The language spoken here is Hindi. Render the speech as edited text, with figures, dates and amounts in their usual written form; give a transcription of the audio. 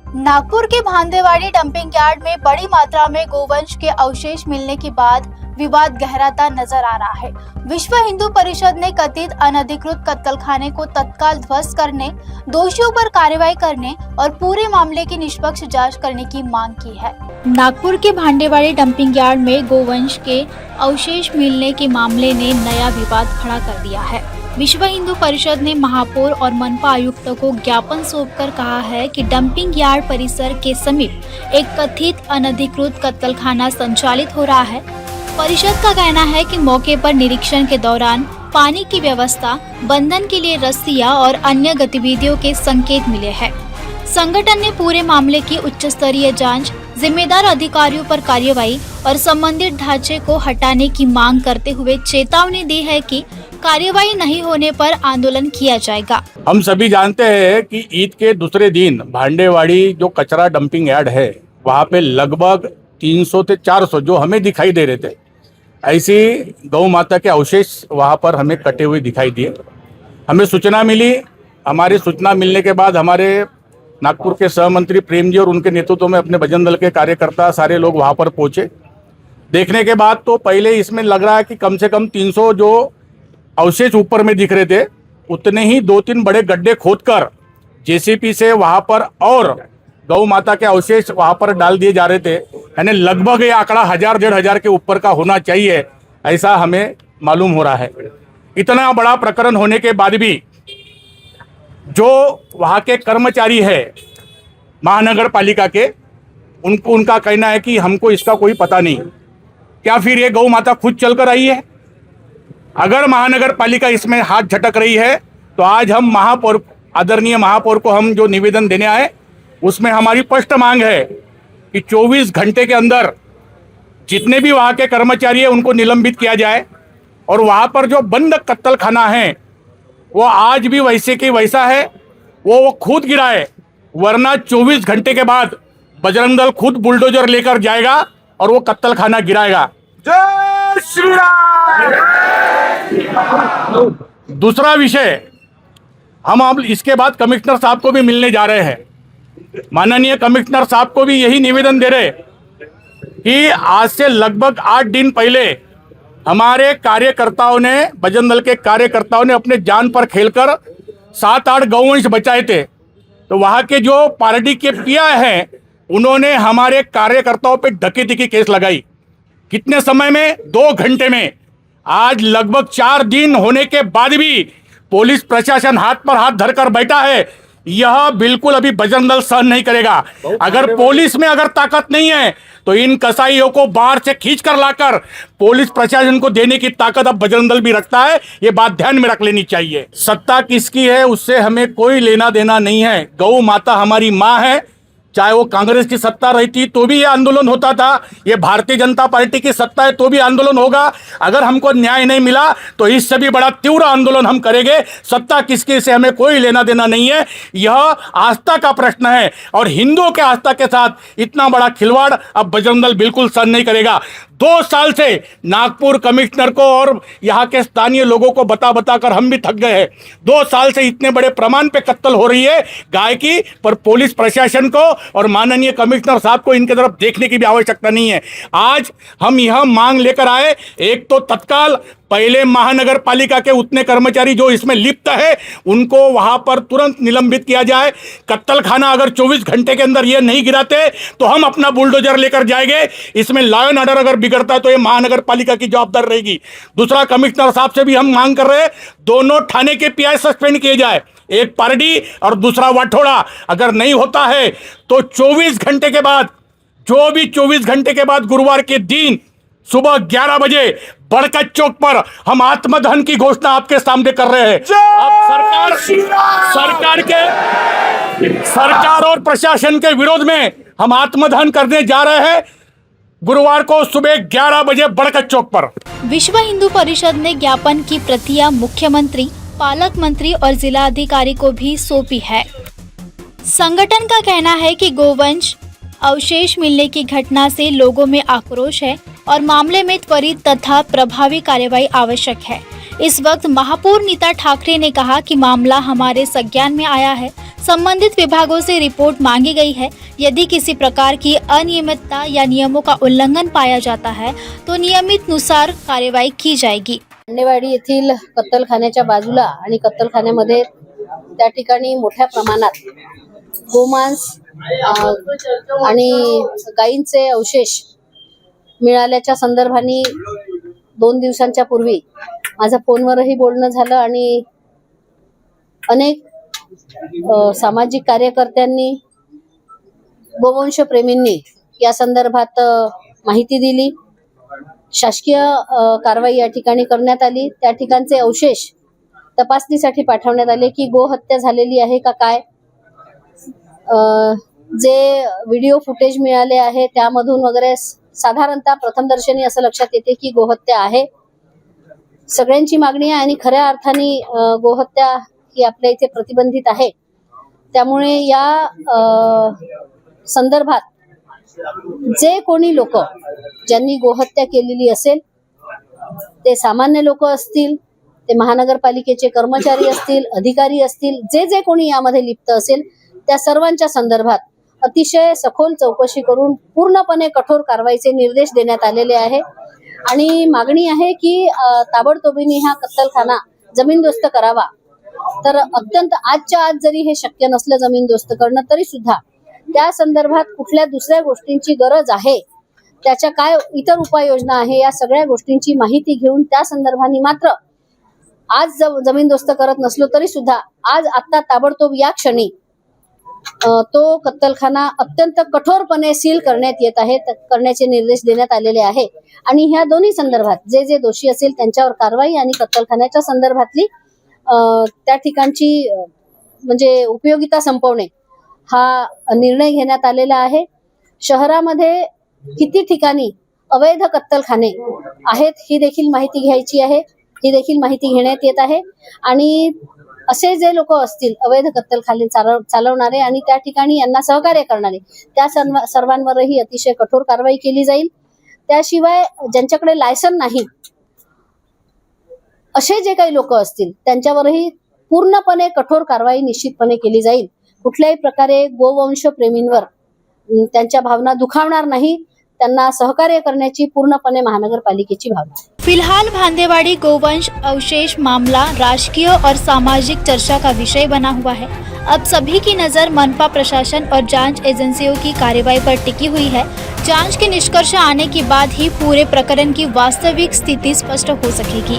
नागपुर के भांदेवाड़ी डंपिंग यार्ड में बड़ी मात्रा में गोवंश के अवशेष मिलने के बाद विवाद गहराता नजर आ रहा है। विश्व हिंदू परिषद ने कथित अनधिकृत कत्तलखाने को तत्काल ध्वस्त करने, दोषियों पर कार्रवाई करने और पूरे मामले की निष्पक्ष जांच करने की मांग की है। नागपुर के भांडेवाड़ी डंपिंग यार्ड में गोवंश के अवशेष मिलने के मामले ने नया विवाद खड़ा कर दिया है। विश्व हिंदू परिषद ने महापौर और मनपा आयुक्तों को ज्ञापन सौंपकर कहा है कि डंपिंग यार्ड परिसर के समीप एक कथित अनधिकृत कत्तलखाना संचालित हो रहा है। परिषद का कहना है कि मौके पर निरीक्षण के दौरान पानी की व्यवस्था, बंधन के लिए रस्सियां और अन्य गतिविधियों के संकेत मिले हैं। संगठन ने पूरे मामले की उच्च स्तरीय जांच, जिम्मेदार अधिकारियों पर कार्रवाई और संबंधित ढांचे को हटाने की मांग करते हुए चेतावनी दी है कि कार्रवाई नहीं होने पर आंदोलन किया जाएगा। हम सभी जानते हैं कि ईद के दूसरे दिन भांडेवाड़ी जो कचरा डंपिंग यार्ड है, वहाँ पे लगभग 300 से 400 जो हमें दिखाई दे रहे थे, ऐसी गौ माता के अवशेष वहाँ पर हमें कटे हुए दिखाई दिए। हमें सूचना मिली। हमारी सूचना मिलने के बाद हमारे नागपुर के सहमंत्री प्रेम जी और उनके नेतृत्व में अपने भजन दल के कार्यकर्ता सारे लोग वहाँ पर पहुँचे। देखने के बाद तो पहले इसमें लग रहा है कि कम से कम 300 जो अवशेष ऊपर में दिख रहे थे, उतने ही 2-3 बड़े गड्ढे खोदकर जेसीपी से वहाँ पर और गौ माता के अवशेष वहाँ पर डाल दिए जा रहे थे। यानी लगभग ये आंकड़ा 1000-1500 के ऊपर का होना चाहिए, ऐसा हमें मालूम हो रहा है। इतना बड़ा प्रकरण होने के बाद भी जो वहाँ के कर्मचारी है महानगर पालिका के, उनका कहना है कि हमको इसका कोई पता नहीं। क्या फिर ये गौ माता खुद चल कर आई है? अगर महानगर पालिका इसमें हाथ झटक रही है तो आज हम महापौर, आदरणीय महापौर को हम जो निवेदन देने आए, उसमें हमारी स्पष्ट मांग है कि 24 घंटे के अंदर जितने भी वहाँ के कर्मचारी हैं उनको निलंबित किया जाए और वहाँ पर जो बंद कत्तलखाना है वो आज भी वैसे के वैसा है, वो खुद गिराए, वरना 24 घंटे के बाद बजरंग दल खुद बुलडोजर लेकर जाएगा और वो कत्तलखाना गिराएगा। जय श्री राम। दूसरा विषय, हम अब इसके बाद कमिश्नर साहब को भी मिलने जा रहे हैं। माननीय कमिश्नर साहब को भी यही निवेदन दे रहे कि आज से लगभग 8 दिन पहले हमारे कार्यकर्ताओं ने, भजन दल के कार्यकर्ताओं ने अपने जान पर खेलकर 7-8 गौवंश बचाए थे। तो वहाँ के जो पार्टी के पिया हैं, उन्होंने हमारे कार्यकर्ताओं पे डकैती की केस लगाई। कितने समय में? 2 घंटे में। आज लगभग 4 दिन होने के बाद भी पुलिस प्रशासन हाथ पर हाथ धरकर बैठा है। यह बिल्कुल अभी बजरंग दल सहन नहीं करेगा। अगर पुलिस में अगर ताकत नहीं है तो इन कसाईयों को बाहर से खींच कर लाकर पुलिस प्रशासन को देने की ताकत अब बजरंग दल भी रखता है। ये बात ध्यान में रख लेनी चाहिए। सत्ता किसकी है उससे हमें कोई लेना देना नहीं है। गौ माता हमारी माँ है। चाहे वो कांग्रेस की सत्ता रहती तो भी ये आंदोलन होता था, ये भारतीय जनता पार्टी की सत्ता है तो भी आंदोलन होगा। अगर हमको न्याय नहीं मिला तो इससे भी बड़ा तीव्र आंदोलन हम करेंगे। सत्ता किसकी से हमें कोई लेना देना नहीं है। यह आस्था का प्रश्न है और हिंदुओं के आस्था के साथ इतना बड़ा खिलवाड़ अब बजरंग दल बिल्कुल सहन नहीं करेगा। 2 साल से नागपुर कमिश्नर को और यहाँ के स्थानीय लोगों को बता कर हम भी थक गए हैं। 2 साल से इतने बड़े प्रमाण पे कत्ल हो रही है गाय की, पर पुलिस प्रशासन को और माननीय कमिश्नर साहब को इनके तरफ देखने की भी आवश्यकता नहीं है। आज हम यह मांग लेकर आए, एक तो तत्काल पहले महानगर पालिका के उतने कर्मचारी जो इसमें लिप्त है उनको वहां पर तुरंत निलंबित किया जाए। कत्तलखाना अगर 24 घंटे के अंदर ये नहीं गिराते तो हम अपना बुलडोजर लेकर जाएंगे। इसमें लॉ एंड ऑर्डर अगर बिगड़ता है तो ये महानगर पालिका की जवाबदार रहेगी। दूसरा, कमिश्नर साहब से भी हम मांग कर रहे हैं, दोनों थाने के पीआई सस्पेंड किए जाए, एक पारडी और दूसरा वाठोड़ा। अगर नहीं होता है तो 24 घंटे के बाद, जो भी 24 घंटे के बाद गुरुवार के दिन सुबह 11 बजे बड़कच चौक पर हम आत्मदहन की घोषणा आपके सामने कर रहे हैं। अब सरकार और प्रशासन के विरोध में हम आत्मदहन करने जा रहे हैं गुरुवार को सुबह 11 बजे बड़कच चौक पर। विश्व हिंदू परिषद ने ज्ञापन की प्रतियां मुख्यमंत्री, पालक मंत्री और जिलाधिकारी को भी सौंपी है। संगठन का कहना है कि गोवंश अवशेष मिलने की घटना से लोगों में आक्रोश है और मामले में त्वरित तथा प्रभावी कार्रवाई आवश्यक है। इस वक्त महापौर नीता ठाकरे ने कहा कि मामला हमारे संज्ञान में आया है। संबंधित विभागों से रिपोर्ट मांगी गई है। यदि किसी प्रकार की अनियमितता या नियमों का उल्लंघन पाया जाता है तो नियमितनुसार कार्यवाही की जाएगी। भांडेवाडी येथील कत्तलखान्याच्या बाजूला आणि कत्तलखान्यामध्ये त्या ठिकाणी मोठ्या प्रमाणात गोमांस आणि गायींचे अवशेष मिळाल्याच्या संदर्भाने 2 दिवसांच्या पूर्वी माझं फोनवरही बोलणं झालं आणि अनेक सामाजिक कार्यकर्त्यांनी गोवंश प्रेमींनी या संदर्भात माहिती दिली। शासकीय कारवाई या ठिकाणी करण्यात आली। त्या ठिकाणचे अवशेष तपासणीसाठी पाठवण्यात आले की गोहत्या झालेली आहे का काय। जे व्हिडिओ फुटेज मिळाले आहे त्यामधून वगैरे साधारणतः प्रथमदर्शनी असं लक्षात येते की गोहत्या आहे। सगळ्यांची मागणी आहे आणि खऱ्या अर्थाने गोहत्या ही आपल्या इथे प्रतिबंधित आहे। त्यामुळे या संदर्भात जे कोणी लोक ज्यांनी गोहत्या केलेली असेल ते सामान्य लोक असतील, ते महानगरपालिकेचे कर्मचारी असतील, अधिकारी असतील, जे कोणी यामध्ये लिप्त असेल त्या सर्वांच्या संदर्भात अतिशय सखोल चौकशी करून पूर्णपणे कठोर कारवाईचे निर्देश देण्यात आलेले आहे। आणि मागणी आहे की ताबडतोबीने हा कत्तलखाना जमीनदोस्त करावा। तर अत्यंत आजच्या आज जरी हे शक्य नसलं जमीनदोस्त करणं तरी सुद्धा त्या संदर्भात कुठल्या दुसऱ्या गोष्टींची गरज आहे, त्याच्या काय इतर उपाययोजना आहे, या सगळ्या गोष्टींची माहिती घेऊन त्या संदर्भाने मात्र आज जमीनदोस्त करत नसलो तरी सुद्धा आज आता ताबडतोब या क्षणी तो कत्तलखाना अत्यंत कठोरपणे सील करण्यात येत आहे, करण्याचे निर्देश देण्यात आलेले आहे। आणि ह्या दोन्ही संदर्भात जे दोषी असेल त्यांच्यावर कारवाई आणि कत्तलखान्याच्या संदर्भातली त्या ठिकाणची म्हणजे उपयोगिता संपवणे हा निर्णय घेण्यात आलेला आहे। शहरामध्ये किती ठिकाणी अवैध कत्तलखाने आहेत ही देखील माहिती घ्यायची आहे, ही देखील माहिती घेण्यात येत आहे। आणि असे जे लोक असतील अवैध कत्तलखाने चालवणारे आणि त्या ठिकाणी यांना सहकार्य करणारे त्या सर्वांवरही अतिशय कठोर कारवाई केली जाईल। त्याशिवाय ज्यांच्याकडे लायसन नाही असे जे काही लोक असतील त्यांच्यावरही पूर्णपणे कठोर कारवाई निश्चितपणे केली जाईल। कुठल्याही प्रकारे गोवंश प्रेमींवर त्यांच्या भावना दुखावणार नाही, त्यांना सहकार्य करण्याची पूर्णपणे महानगरपालिकेची भावना आहे। फिलहाल भांदेवाड़ी गोवंश अवशेष मामला राजकीय और सामाजिक चर्चा का विषय बना हुआ है। अब सभी की नज़र मनपा प्रशासन और जांच एजेंसियों की कार्रवाई पर टिकी हुई है। जांच के निष्कर्ष आने के बाद ही पूरे प्रकरण की वास्तविक स्थिति स्पष्ट हो सकेगी।